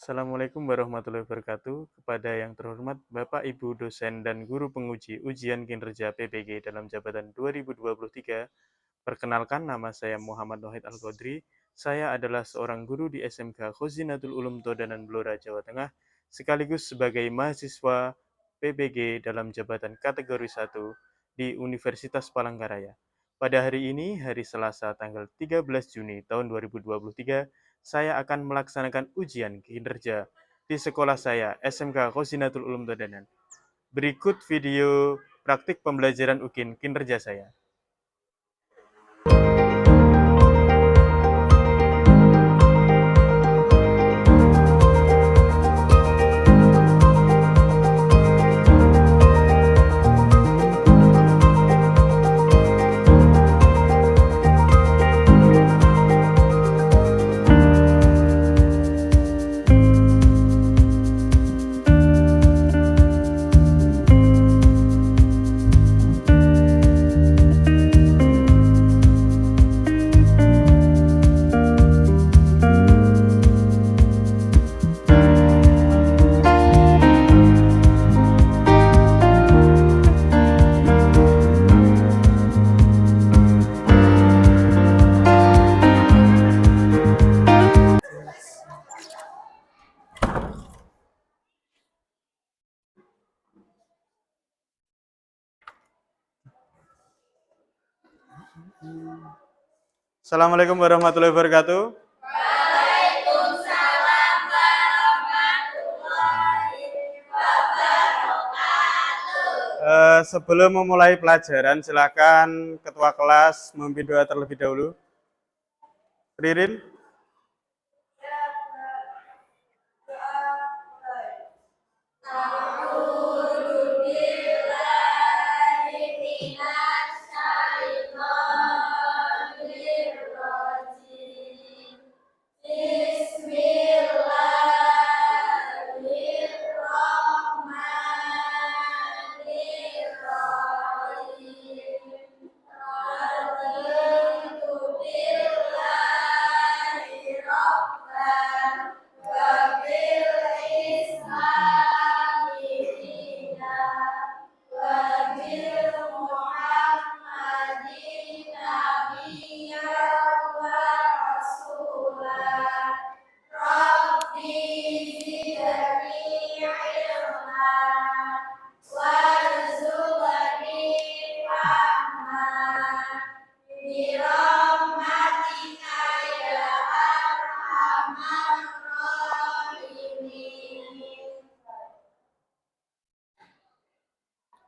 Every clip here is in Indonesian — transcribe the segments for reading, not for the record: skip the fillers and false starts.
Assalamualaikum warahmatullahi wabarakatuh. Kepada yang terhormat Bapak Ibu dosen dan guru penguji ujian kinerja PPG dalam jabatan 2023, perkenalkan nama saya Muhammad Wahid Al-Qadri. Saya adalah seorang guru di SMK Khozinatul Ulum Todanan Blora, Jawa Tengah, sekaligus sebagai mahasiswa PPG dalam jabatan kategori 1 di Universitas Palangkaraya. Pada hari ini, hari Selasa tanggal 13 Juni tahun 2023, saya akan melaksanakan ujian kinerja di sekolah saya, SMK Khozinatul Ulum Todanan. Berikut video praktik pembelajaran UKIN kinerja saya. Assalamualaikum warahmatullahi wabarakatuh. Waalaikumsalam warahmatullahi wabarakatuh. Sebelum memulai pelajaran, silakan ketua kelas memimpin doa terlebih dahulu. Ririn.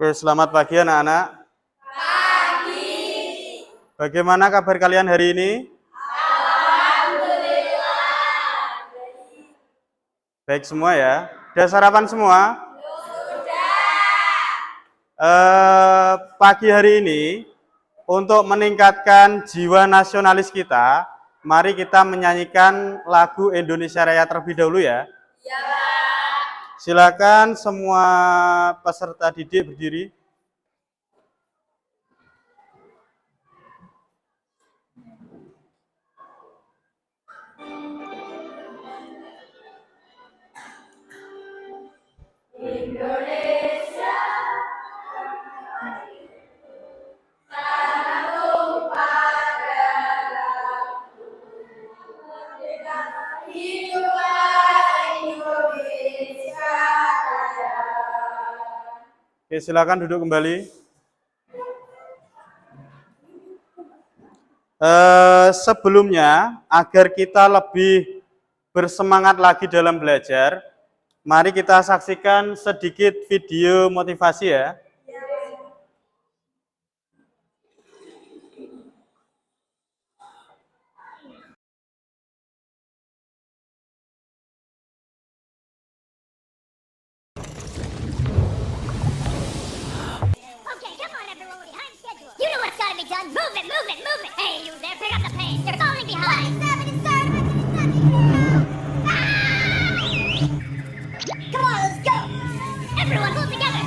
Oke, selamat pagi anak-anak. Pagi. Bagaimana kabar kalian hari ini? Alhamdulillah. Baik semua ya. Sudah sarapan semua? Sudah. Pagi hari ini, untuk meningkatkan jiwa nasionalis kita, mari kita menyanyikan lagu Indonesia Raya terlebih dahulu ya. Ya, Pak. Silakan semua peserta didik berdiri. Indonesia tanah tumpah darahku, hiduplah Indonesia Raya. Oke, silakan duduk kembali. Sebelumnya, agar kita lebih bersemangat lagi dalam belajar, mari kita saksikan sedikit video motivasi ya. Okay, come on, everyone, we're behind schedule. You know what's gotta be done. Move it, move it, move it. Hey, you there, pick up the pace. You're falling behind. Come on, let's go. Everyone, pull together.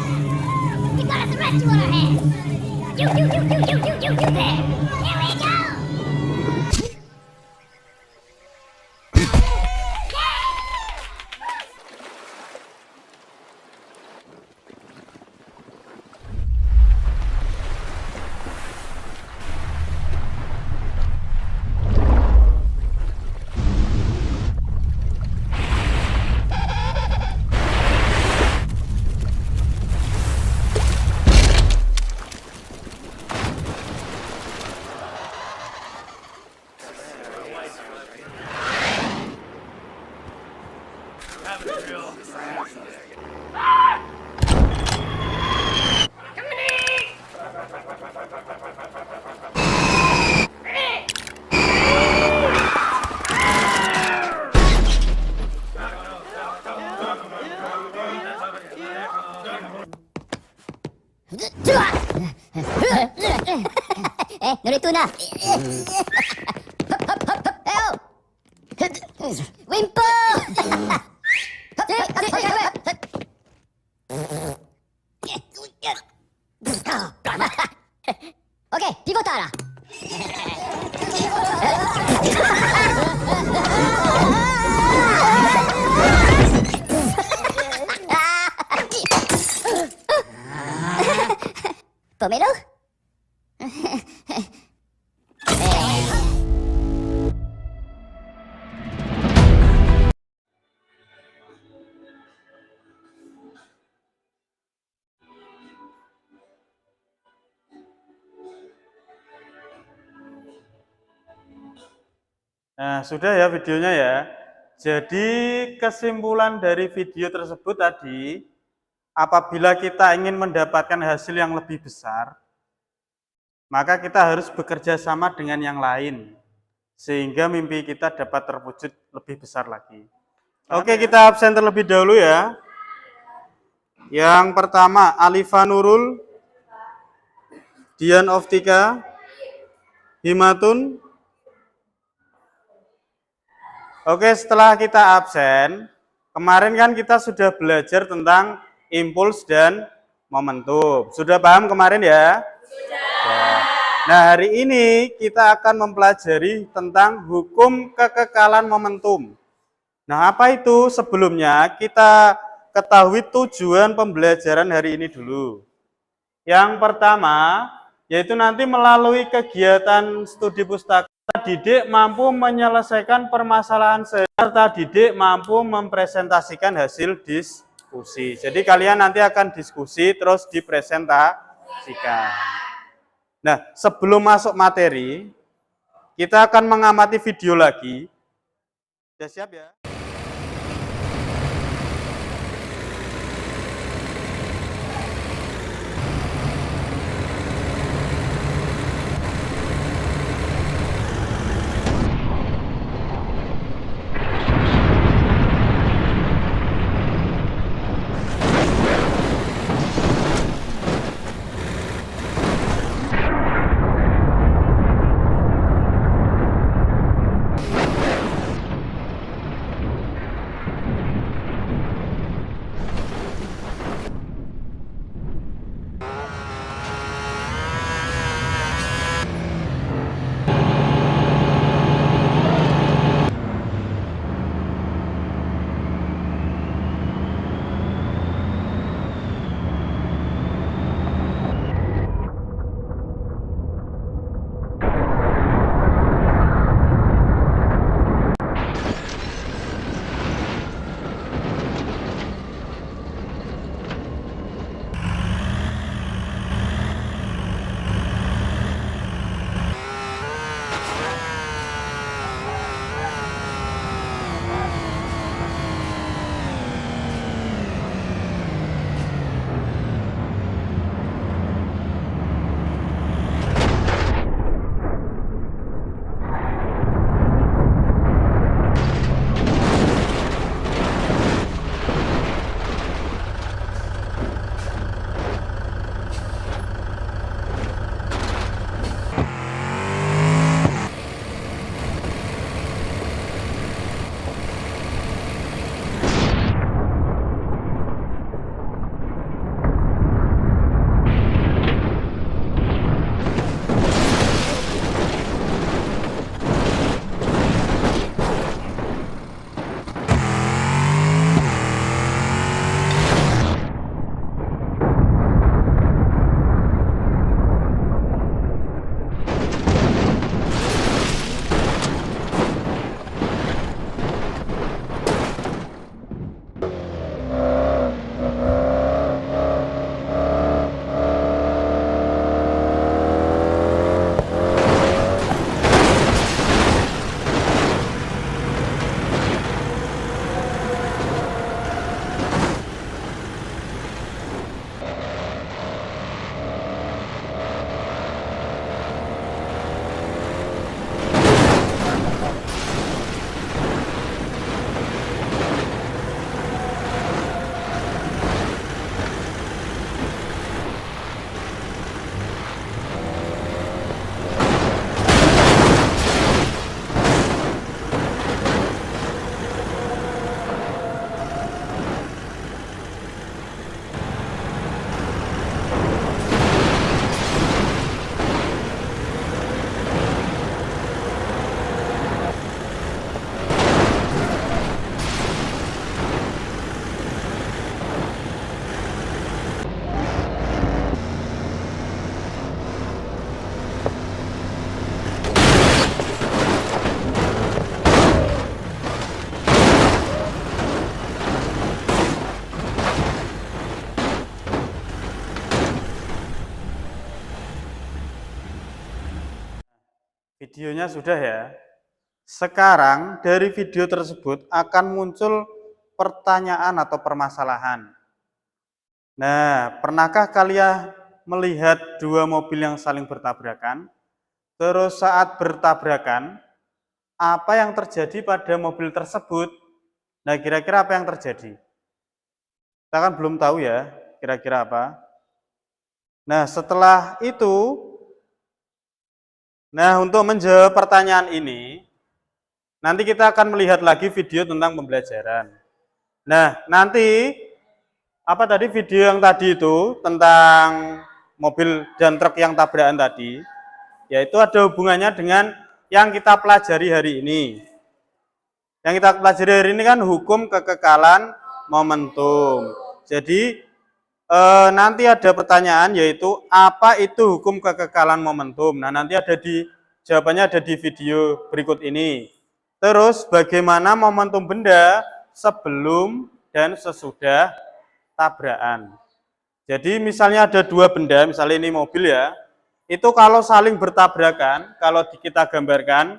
We've got a rescue on our hands. You there. Here we go. Non è tuna. Wimpo. Oke, pivotara. Pomelo? Nah, sudah ya videonya ya. Jadi kesimpulan dari video tersebut tadi, apabila kita ingin mendapatkan hasil yang lebih besar, maka kita harus bekerja sama dengan yang lain, sehingga mimpi kita dapat terwujud lebih besar lagi. Oke, kita absen terlebih dahulu ya. Yang pertama, Alifa Nurul, Dian Oftika, Himatun. Oke, setelah kita absen, kemarin kan kita sudah belajar tentang impuls dan momentum. Sudah paham kemarin ya? Sudah. Nah, hari ini kita akan mempelajari tentang hukum kekekalan momentum. Nah, apa itu? Sebelumnya kita ketahui tujuan pembelajaran hari ini dulu. Yang pertama, yaitu nanti melalui kegiatan studi pustaka, didik mampu menyelesaikan permasalahan serta didik mampu mempresentasikan hasil diskusi. Jadi kalian nanti akan diskusi terus dipresentasikan. Nah, sebelum masuk materi, kita akan mengamati video lagi. Sudah siap ya? Videonya sudah ya. Sekarang dari video tersebut akan muncul pertanyaan atau permasalahan. Nah, pernahkah kalian melihat dua mobil yang saling bertabrakan? Terus saat bertabrakan, apa yang terjadi pada mobil tersebut? Nah, kira-kira apa yang terjadi? Kita kan belum tahu ya, kira-kira apa. Nah, setelah itu, untuk menjawab pertanyaan ini, nanti kita akan melihat lagi video tentang pembelajaran. Nah, nanti apa tadi video yang tadi itu tentang mobil dan truk yang tabrakan tadi, yaitu ada hubungannya dengan yang kita pelajari hari ini. Yang kita pelajari hari ini kan hukum kekekalan momentum. Jadi nanti ada pertanyaan yaitu apa itu hukum kekekalan momentum. Nah, nanti jawabannya ada di video berikut ini. Terus bagaimana momentum benda sebelum dan sesudah tabrakan. Jadi misalnya ada dua benda, misalnya ini mobil ya, itu kalau saling bertabrakan, kalau kita gambarkan,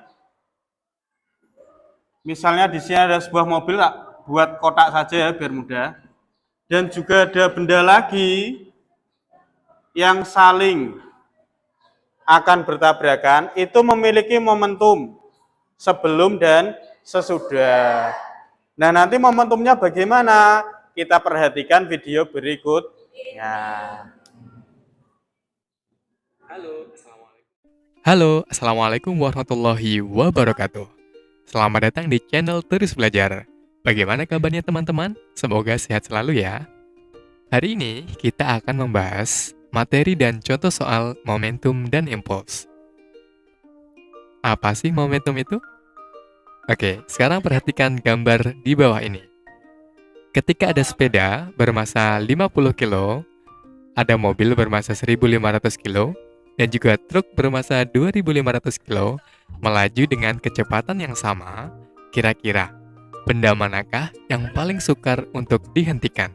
misalnya di sini ada sebuah mobil, buat kotak saja ya biar mudah. Dan juga ada benda lagi yang saling akan bertabrakan, itu memiliki momentum sebelum dan sesudah. Nah, nanti momentumnya bagaimana? Kita perhatikan video berikutnya. Halo, Assalamualaikum warahmatullahi wabarakatuh. Selamat datang di channel Terus Belajar. Bagaimana kabarnya teman-teman? Semoga sehat selalu ya. Hari ini kita akan membahas materi dan contoh soal momentum dan impuls. Apa sih momentum itu? Oke, sekarang perhatikan gambar di bawah ini. Ketika ada sepeda bermassa 50 kilo, ada mobil bermassa 1.500 kilo, dan juga truk bermassa 2.500 kilo melaju dengan kecepatan yang sama, kira-kira benda manakah yang paling sukar untuk dihentikan?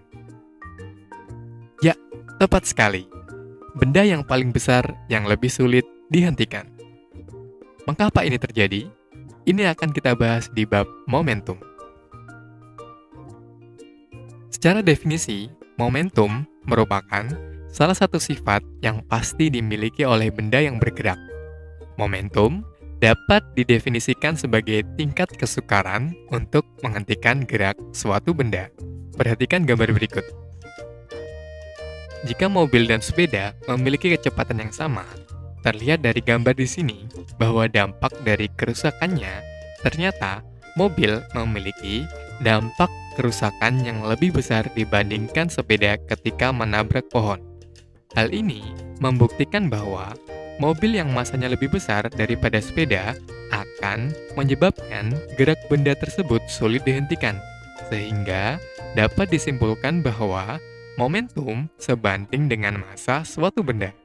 Ya, tepat sekali. Benda yang paling besar yang lebih sulit dihentikan. Mengapa ini terjadi? Ini akan kita bahas di bab momentum. Secara definisi, momentum merupakan salah satu sifat yang pasti dimiliki oleh benda yang bergerak. Momentum dapat didefinisikan sebagai tingkat kesukaran untuk menghentikan gerak suatu benda. Perhatikan gambar berikut. Jika mobil dan sepeda memiliki kecepatan yang sama, terlihat dari gambar di sini bahwa dampak dari kerusakannya ternyata mobil memiliki dampak kerusakan yang lebih besar dibandingkan sepeda ketika menabrak pohon. Hal ini membuktikan bahwa mobil yang masanya lebih besar daripada sepeda akan menyebabkan gerak benda tersebut sulit dihentikan, sehingga dapat disimpulkan bahwa momentum sebanding dengan massa suatu benda.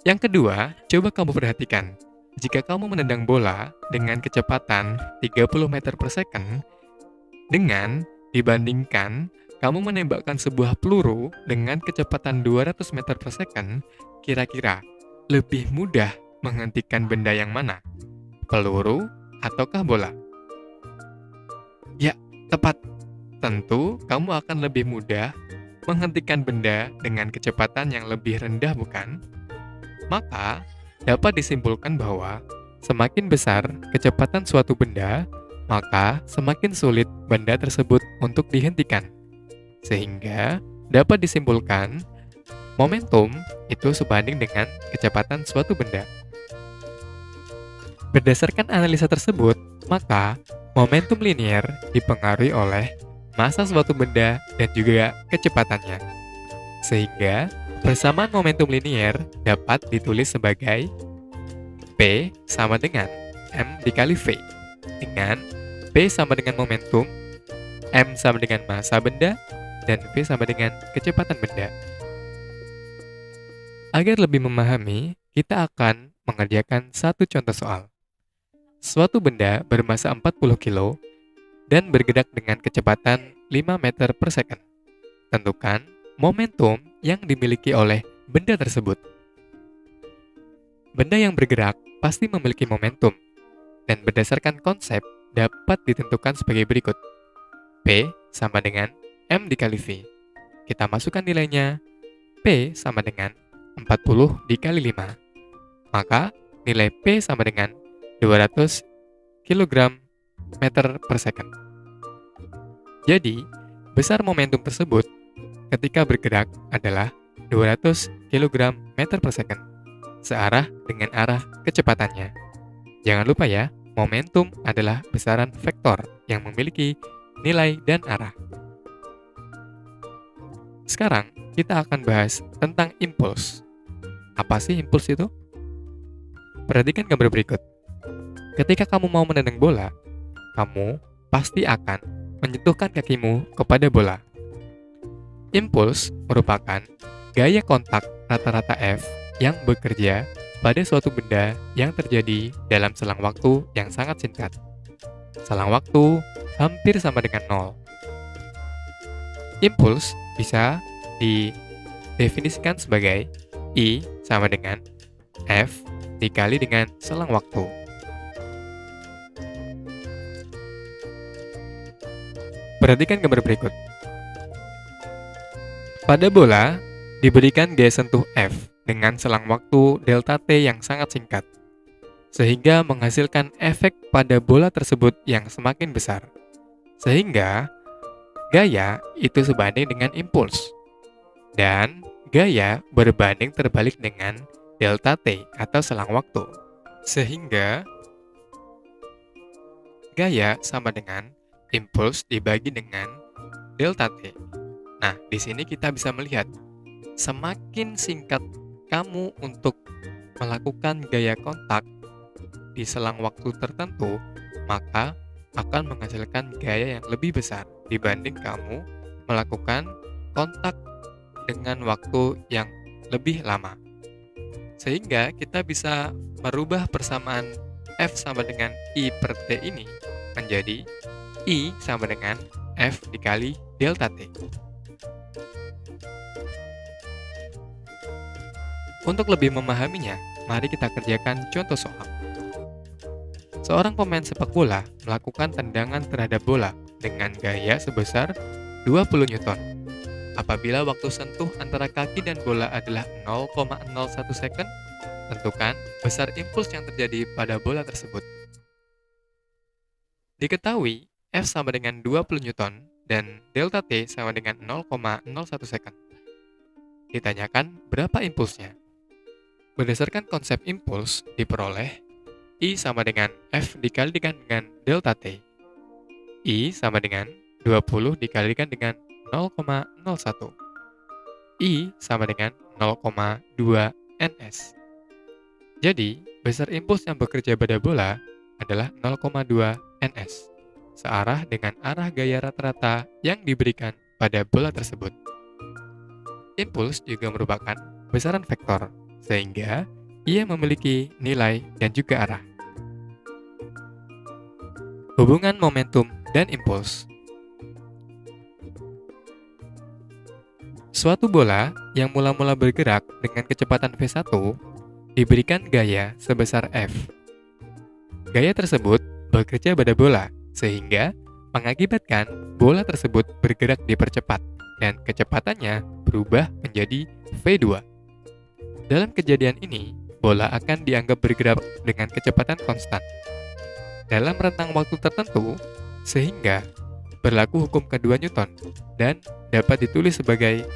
Yang kedua, coba kamu perhatikan. Jika kamu menendang bola dengan kecepatan 30 meter per second, dengan dibandingkan kamu menembakkan sebuah peluru dengan kecepatan 200 meter per second, kira-kira lebih mudah menghentikan benda yang mana? Peluru ataukah bola? Ya, tepat. Tentu kamu akan lebih mudah menghentikan benda dengan kecepatan yang lebih rendah, bukan? Maka, dapat disimpulkan bahwa semakin besar kecepatan suatu benda, maka semakin sulit benda tersebut untuk dihentikan. Sehingga dapat disimpulkan momentum itu sebanding dengan kecepatan suatu benda. Berdasarkan analisa tersebut, maka momentum linier dipengaruhi oleh massa suatu benda dan juga kecepatannya. Sehingga persamaan momentum linier dapat ditulis sebagai P sama dengan M dikali V, dengan P sama dengan momentum, M sama dengan massa benda, dan V sama dengan kecepatan benda. Agar lebih memahami, kita akan mengerjakan satu contoh soal. Suatu benda bermassa 40 kilo dan bergerak dengan kecepatan 5 meter per second. Tentukan momentum yang dimiliki oleh benda tersebut. benda yang bergerak pasti memiliki momentum, dan berdasarkan konsep dapat ditentukan sebagai berikut. P sama dengan M dikali V. Kita masukkan nilainya. P sama dengan 40 dikali 5. Maka nilai P sama dengan 200 kg meter per second. Jadi, besar momentum tersebut ketika bergerak adalah 200 kg meter per second, searah dengan arah kecepatannya. Jangan lupa ya, momentum adalah besaran vektor yang memiliki nilai dan arah. Sekarang, kita akan bahas tentang impuls. Apa sih impuls itu? Perhatikan gambar berikut. Ketika kamu mau menendang bola, kamu pasti akan menyentuhkan kakimu kepada bola. Impuls merupakan gaya kontak rata-rata F yang bekerja pada suatu benda yang terjadi dalam selang waktu yang sangat singkat. Selang waktu hampir sama dengan 0. Impuls bisa didefinisikan sebagai I sama dengan F dikali dengan selang waktu. Perhatikan gambar berikut. Pada bola, diberikan gaya sentuh F dengan selang waktu delta T yang sangat singkat, sehingga menghasilkan efek pada bola tersebut yang semakin besar. Sehingga, gaya itu sebanding dengan impuls. Dan gaya berbanding terbalik dengan delta T atau selang waktu. Sehingga, gaya sama dengan impuls dibagi dengan delta T. Nah, di sini kita bisa melihat, semakin singkat kamu untuk melakukan gaya kontak di selang waktu tertentu, maka akan menghasilkan gaya yang lebih besar dibanding kamu melakukan kontak dengan waktu yang lebih lama. Sehingga kita bisa merubah persamaan F sama dengan I per T ini menjadi I sama dengan F dikali delta T. Untuk lebih memahaminya, mari kita kerjakan contoh soal. Seorang pemain sepak bola melakukan tendangan terhadap bola dengan gaya sebesar 20 Newton. Apabila waktu sentuh antara kaki dan bola adalah 0,01 second, tentukan besar impuls yang terjadi pada bola tersebut. Diketahui F sama dengan 20 Newton dan delta T sama dengan 0,01 second. Ditanyakan berapa impulsnya. Berdasarkan konsep impuls diperoleh I sama dengan F dikalikan dengan delta T. I sama dengan 20 dikalikan dengan 0,01. I sama dengan 0,2 ns. Jadi, besar impuls yang bekerja pada bola adalah 0,2 ns. Searah dengan arah gaya rata-rata yang diberikan pada bola tersebut. Impuls juga merupakan besaran vektor, sehingga ia memiliki nilai dan juga arah. Hubungan momentum dan impuls. Suatu bola yang mula-mula bergerak dengan kecepatan V1 diberikan gaya sebesar F. Gaya tersebut bekerja pada bola, sehingga mengakibatkan bola tersebut bergerak dipercepat dan kecepatannya berubah menjadi V2. Dalam kejadian ini, bola akan dianggap bergerak dengan kecepatan konstan dalam rentang waktu tertentu, sehingga berlaku hukum kedua Newton dan dapat ditulis sebagai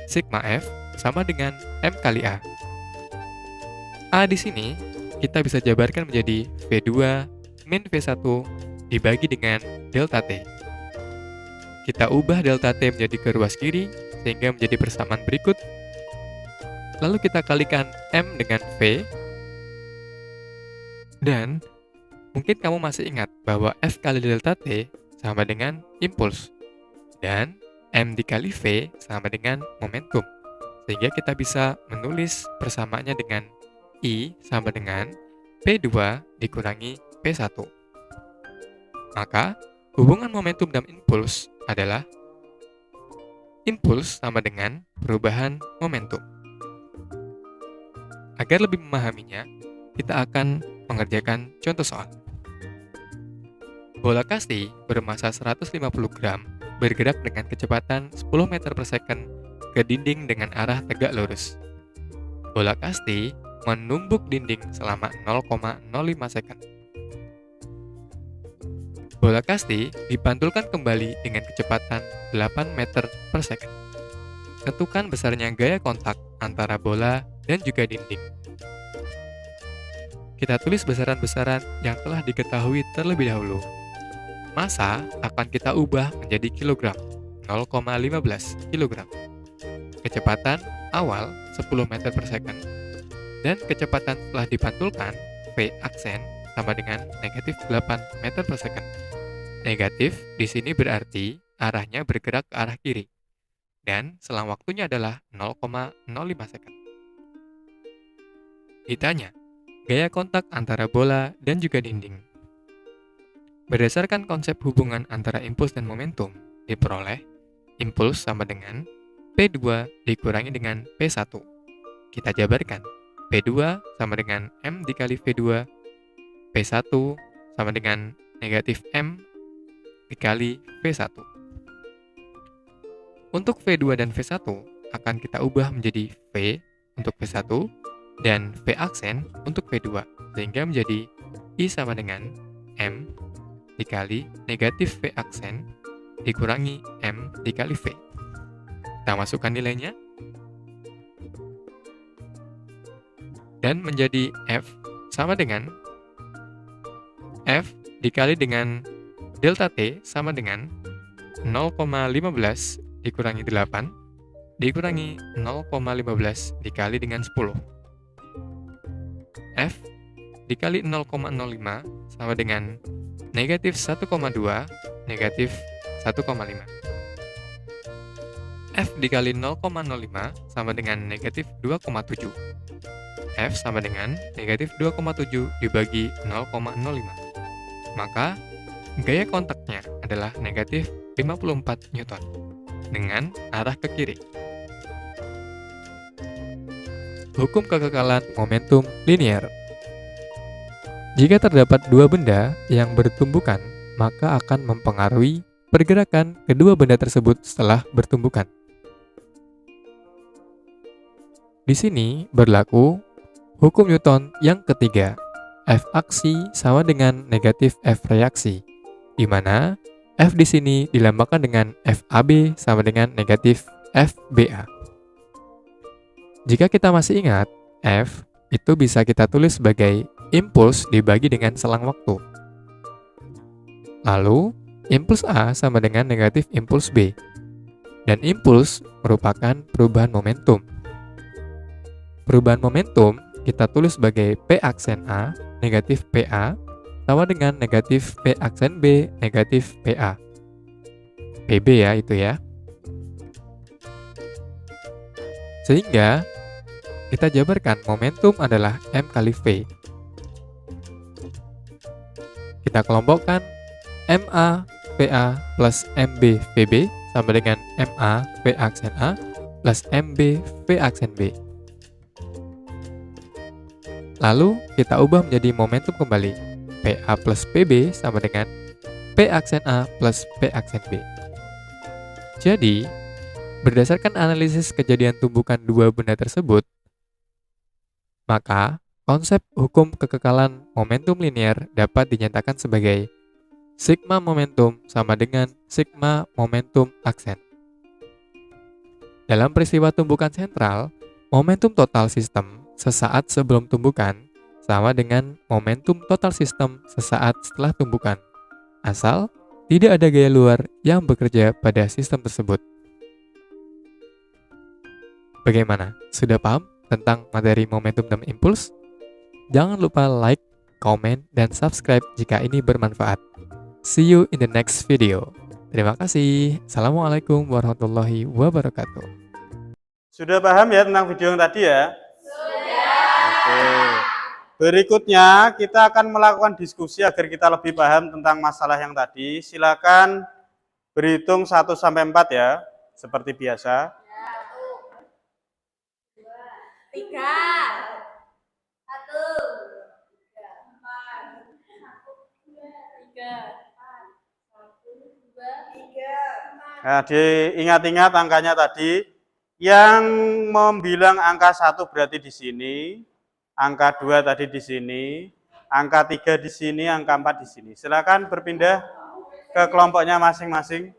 sigma F sama dengan M kali A. A di sini kita bisa jabarkan menjadi V2 min V1 dibagi dengan delta T. Kita ubah delta T menjadi ke ruas kiri sehingga menjadi persamaan berikut. Lalu kita kalikan M dengan V. Dan mungkin kamu masih ingat bahwa F kali delta T sama dengan impuls. Dan M dikali V sama dengan momentum. Sehingga kita bisa menulis persamaannya dengan I sama dengan P2 dikurangi P1. Maka, hubungan momentum dan impuls adalah impuls sama dengan perubahan momentum. Agar lebih memahaminya, kita akan mengerjakan contoh soal. Bola kasti bermasa 150 gram bergerak dengan kecepatan 10 meter per second ke dinding dengan arah tegak lurus. Bola kasti menumbuk dinding selama 0,05 second. Bola kasti dipantulkan kembali dengan kecepatan 8 meter per second. Tentukan besarnya gaya kontak antara bola dan juga dinding. Kita tulis besaran-besaran yang telah diketahui terlebih dahulu. Massa akan kita ubah menjadi kilogram, 0,15 kilogram. Kecepatan awal 10 meter per second. Dan kecepatan setelah dipantulkan, V aksen sama dengan negatif 8 meter per second. Negatif di sini berarti arahnya bergerak ke arah kiri. Dan selang waktunya adalah 0,05 second. Ditanya, gaya kontak antara bola dan juga dinding. Berdasarkan konsep hubungan antara impuls dan momentum, diperoleh impuls sama dengan P2 dikurangi dengan P1. Kita jabarkan, P2 sama dengan M dikali V2, P1 sama dengan negatif M dikali V1. Untuk V2 dan V1 akan kita ubah menjadi V untuk V1 dan V aksen untuk V2, sehingga menjadi I sama dengan M dikali negatif V aksen dikurangi M dikali V. Kita masukkan nilainya dan menjadi F sama dengan F dikali dengan delta T sama dengan 0,15 dikurangi 8 dikurangi 0,15 dikali dengan 10. F dikali 0,05 sama dengan negatif 1,2 negatif 1,5. F dikali 0,05 sama dengan negatif 2,7. F sama dengan negatif 2,7 dibagi 0,05. Maka gaya kontaknya adalah negatif 54 Newton dengan arah ke kiri. Hukum kekekalan momentum linear. Jika terdapat dua benda yang bertumbukan, maka akan mempengaruhi pergerakan kedua benda tersebut setelah bertumbukan. Di sini berlaku hukum Newton yang ketiga, F aksi sama dengan negatif F reaksi, di mana F di sini dilambangkan dengan FAB sama dengan negatif FBA. Jika kita masih ingat, F itu bisa kita tulis sebagai impuls dibagi dengan selang waktu. Lalu, impuls A sama dengan negatif impuls B. Dan impuls merupakan perubahan momentum. Perubahan momentum kita tulis sebagai P aksen A negatif PA sama dengan negatif P aksen B negatif PA. PB ya itu ya. Sehingga kita jabarkan momentum adalah M kali V. Kita kelompokkan MA PA plus MB VB sama dengan MA V aksen A plus MB V aksen B. Lalu kita ubah menjadi momentum kembali. PA plus PB sama dengan P aksen A plus P aksen B. Jadi, berdasarkan analisis kejadian tumbukan dua benda tersebut, maka konsep hukum kekekalan momentum linear dapat dinyatakan sebagai sigma momentum sama dengan sigma momentum aksen. Dalam peristiwa tumbukan sentral, momentum total sistem sesaat sebelum tumbukan sama dengan momentum total sistem sesaat setelah tumbukan, asal tidak ada gaya luar yang bekerja pada sistem tersebut. Bagaimana? Sudah paham tentang materi momentum dan impuls? Jangan lupa like, komen, dan subscribe jika ini bermanfaat. See you in the next video. Terima kasih. Assalamualaikum warahmatullahi wabarakatuh. Sudah paham ya tentang video yang tadi ya? Sudah. Oke. Berikutnya kita akan melakukan diskusi agar kita lebih paham tentang masalah yang tadi. Silakan berhitung 1 sampai 4 ya, seperti biasa. 1, 2, 3, Nah, diingat-ingat angkanya tadi. Yang membilang angka 1 berarti di sini, angka 2 tadi di sini, angka 3 di sini, angka 4 di sini. Silakan berpindah ke kelompoknya masing-masing.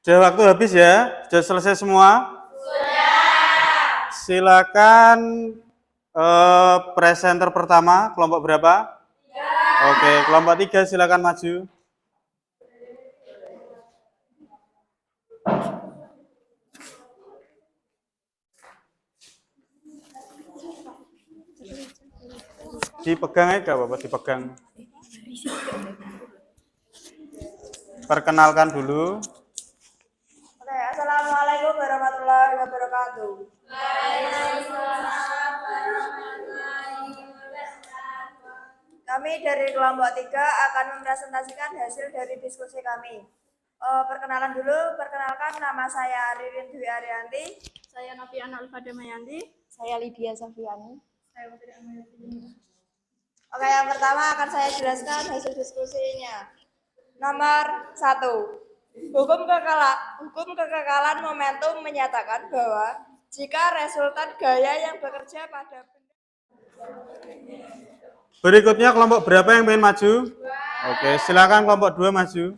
Sudah waktu habis ya? Sudah selesai semua? Sudah. Silakan presenter pertama, kelompok berapa? 3. Oke, kelompok 3 silakan maju. Dipegang aja, gak apa-apa, dipegang. Perkenalkan dulu. Oke, assalamualaikum warahmatullahi wabarakatuh. Kami dari kelompok 3 akan mempresentasikan hasil dari diskusi kami. Perkenalkan dulu, perkenalkan nama saya Ririn Dwi Arianti. Saya Noviana Ulfadamayanti. Saya Lydia Safiani. Saya Putri Amayati. Oke, yang pertama akan saya jelaskan hasil diskusinya. Nomor 1. Hukum kekekalan momentum menyatakan bahwa jika resultan gaya yang bekerja pada benda. Berikutnya kelompok berapa yang ingin maju? Oke, silakan kelompok 2 maju.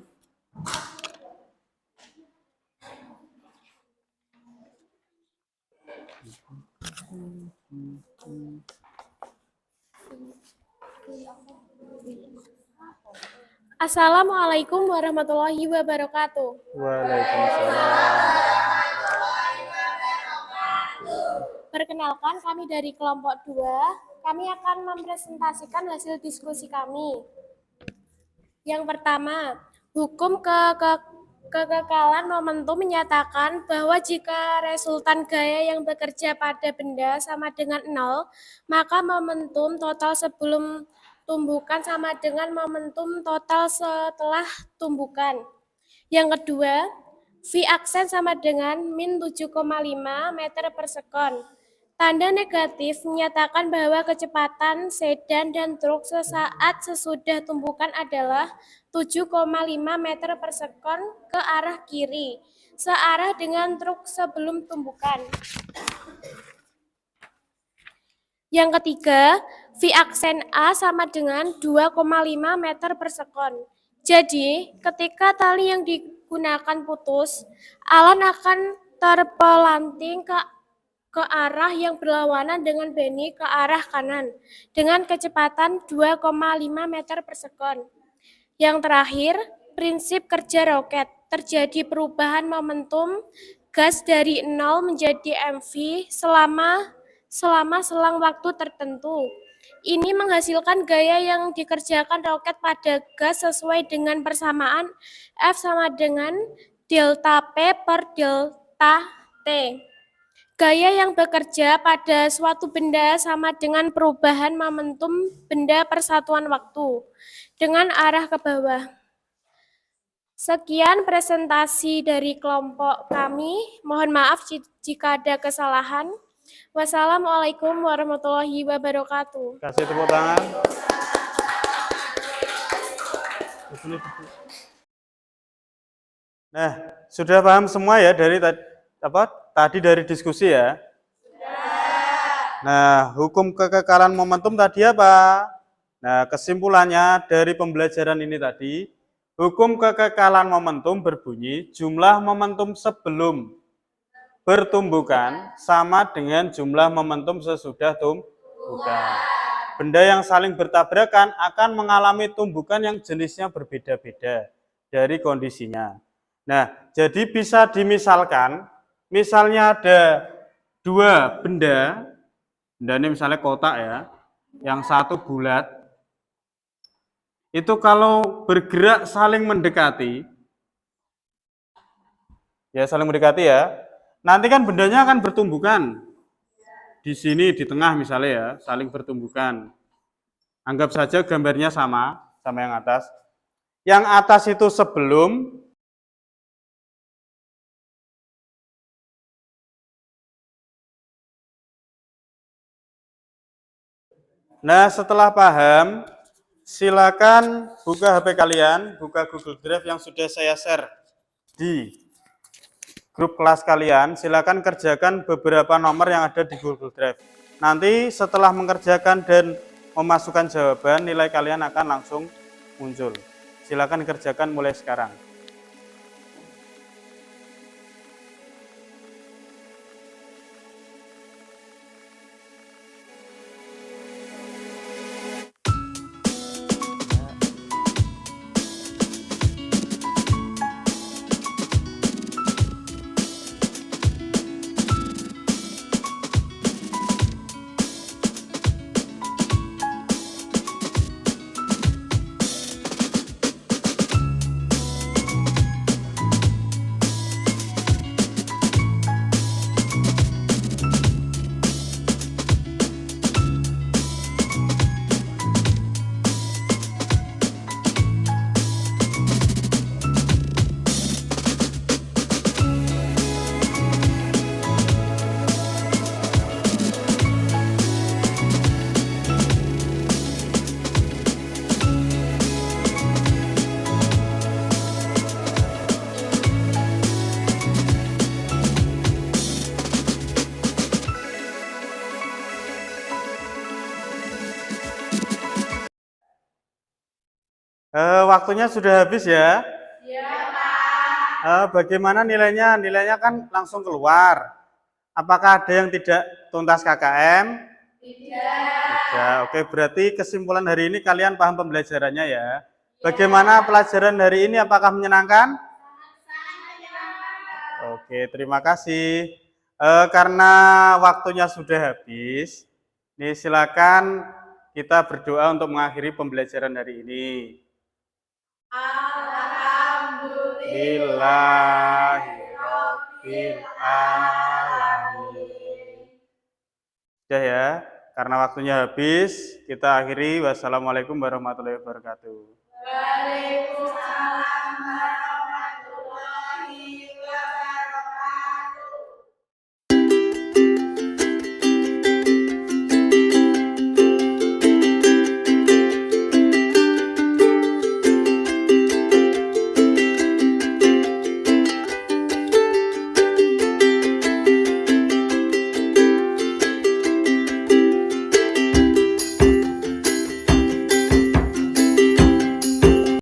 Assalamualaikum warahmatullahi wabarakatuh. Waalaikumsalam. Perkenalkan, kami dari kelompok 2. Kami akan mempresentasikan hasil diskusi kami. Yang pertama, hukum kekekalan momentum menyatakan bahwa jika resultan gaya yang bekerja pada benda sama dengan 0, maka momentum total sebelum tumbukan sama dengan momentum total setelah tumbukan. Yang kedua, V aksen sama dengan min 7,5 meter per sekon. Tanda negatif menyatakan bahwa kecepatan sedan dan truk sesaat sesudah tumbukan adalah 7,5 meter per sekon ke arah kiri, searah dengan truk sebelum tumbukan. Yang ketiga, V aksen A sama dengan 2,5 meter per sekon. Jadi, ketika tali yang digunakan putus, alan akan terpelanting ke arah yang berlawanan dengan Benny ke arah kanan dengan kecepatan 2,5 meter per sekon. Yang terakhir, prinsip kerja roket. Terjadi perubahan momentum gas dari 0 menjadi mv selama selang waktu tertentu. Ini menghasilkan gaya yang dikerjakan roket pada gas sesuai dengan persamaan F sama dengan delta P per delta T. Gaya yang bekerja pada suatu benda sama dengan perubahan momentum benda persatuan waktu dengan arah ke bawah. Sekian presentasi dari kelompok kami. Mohon maaf jika ada kesalahan. Wassalamualaikum warahmatullahi wabarakatuh. Kasih tepuk tangan. Nah, sudah paham semua ya dari tadi dari diskusi ya? Nah, hukum kekekalan momentum tadi apa? Nah, kesimpulannya dari pembelajaran ini tadi, hukum kekekalan momentum berbunyi jumlah momentum sebelum bertumbukan sama dengan jumlah momentum sesudah tumbukan. Benda yang saling bertabrakan akan mengalami tumbukan yang jenisnya berbeda-beda dari kondisinya. Nah, jadi bisa dimisalkan, misalnya ada dua benda ini misalnya kotak ya, yang satu bulat, itu kalau bergerak saling mendekati, ya, nanti kan bendanya akan bertumbukan. Di sini, di tengah misalnya ya, saling bertumbukan. Anggap saja gambarnya sama yang atas. Yang atas itu sebelum, nah setelah paham, silakan buka HP kalian, buka Google Drive yang sudah saya share di grup kelas kalian, silakan kerjakan beberapa nomor yang ada di Google Drive. Nanti setelah mengerjakan dan memasukkan jawaban, nilai kalian akan langsung muncul. Silakan kerjakan mulai sekarang. Waktunya sudah habis ya? Iya, Pak. Bagaimana nilainya? Nilainya kan langsung keluar. Apakah ada yang tidak tuntas KKM? Tidak. Oke, berarti kesimpulan hari ini kalian paham pembelajarannya ya? Bagaimana pelajaran hari ini? Apakah menyenangkan? Oke, terima kasih. Karena waktunya sudah habis, nih silakan kita berdoa untuk mengakhiri pembelajaran hari ini. Alhamdulillahirabbil alamin. Sudah ya, karena waktunya habis, kita akhiri. Wassalamualaikum warahmatullahi wabarakatuh. Waalaikumsalam.